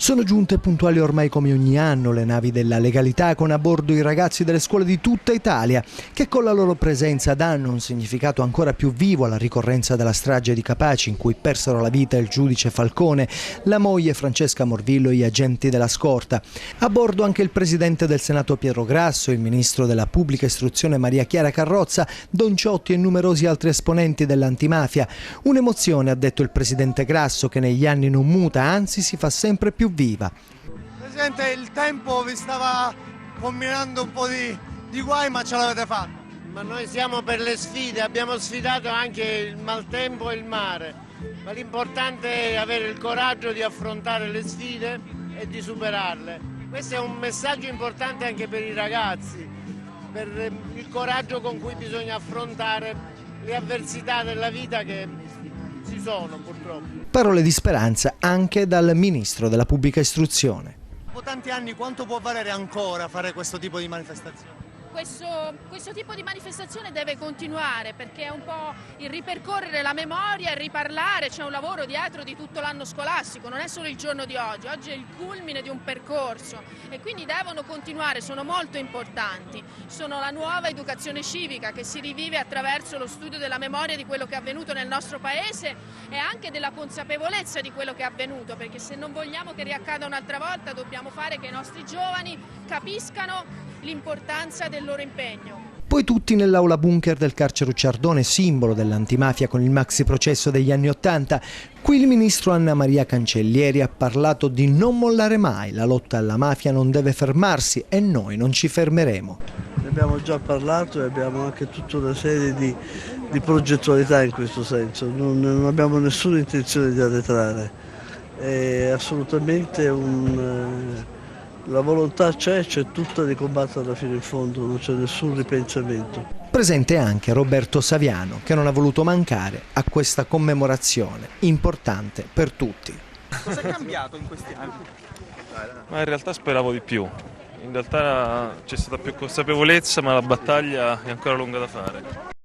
Sono giunte puntuali ormai come ogni anno le navi della legalità con a bordo i ragazzi delle scuole di tutta Italia che con la loro presenza danno un significato ancora più vivo alla ricorrenza della strage di Capaci in cui persero la vita il giudice Falcone, la moglie Francesca Morvillo e gli agenti della scorta. A bordo anche il presidente del Senato Pietro Grasso, il ministro della Pubblica Istruzione Maria Chiara Carrozza, Don Ciotti e numerosi altri esponenti dell'antimafia. Un'emozione, ha detto il presidente Grasso, che negli anni non muta, anzi si fa sempre più viva. Presidente, il tempo vi stava combinando un po' di guai, ma ce l'avete fatta. Ma noi siamo per le sfide, abbiamo sfidato anche il maltempo e il mare, ma l'importante è avere il coraggio di affrontare le sfide e di superarle. Questo è un messaggio importante anche per i ragazzi, per il coraggio con cui bisogna affrontare le avversità della vita che ci sono purtroppo. Parole di speranza anche dal ministro della Pubblica Istruzione. Dopo tanti anni quanto può valere ancora fare questo tipo di manifestazioni? Questo tipo di manifestazione deve continuare perché è un po' il ripercorrere la memoria e riparlare, c'è un lavoro dietro di tutto l'anno scolastico, non è solo il giorno di oggi è il culmine di un percorso e quindi devono continuare, sono molto importanti, sono la nuova educazione civica che si rivive attraverso lo studio della memoria di quello che è avvenuto nel nostro paese e anche della consapevolezza di quello che è avvenuto, perché se non vogliamo che riaccada un'altra volta dobbiamo fare che i nostri giovani capiscano l'importanza del loro impegno. Poi tutti nell'aula bunker del carcere Ucciardone, simbolo dell'antimafia con il maxi processo degli anni '80. Qui il ministro Anna Maria Cancellieri ha parlato di non mollare mai, la lotta alla mafia non deve fermarsi e noi non ci fermeremo. Ne abbiamo già parlato e abbiamo anche tutta una serie di progettualità in questo senso, non abbiamo nessuna intenzione di arretrare, è assolutamente la volontà c'è tutta di combatterla fino in fondo, non c'è nessun ripensamento. Presente anche Roberto Saviano, che non ha voluto mancare a questa commemorazione importante per tutti. Cosa è cambiato in questi anni? Ma in realtà speravo di più. In realtà c'è stata più consapevolezza, ma la battaglia è ancora lunga da fare.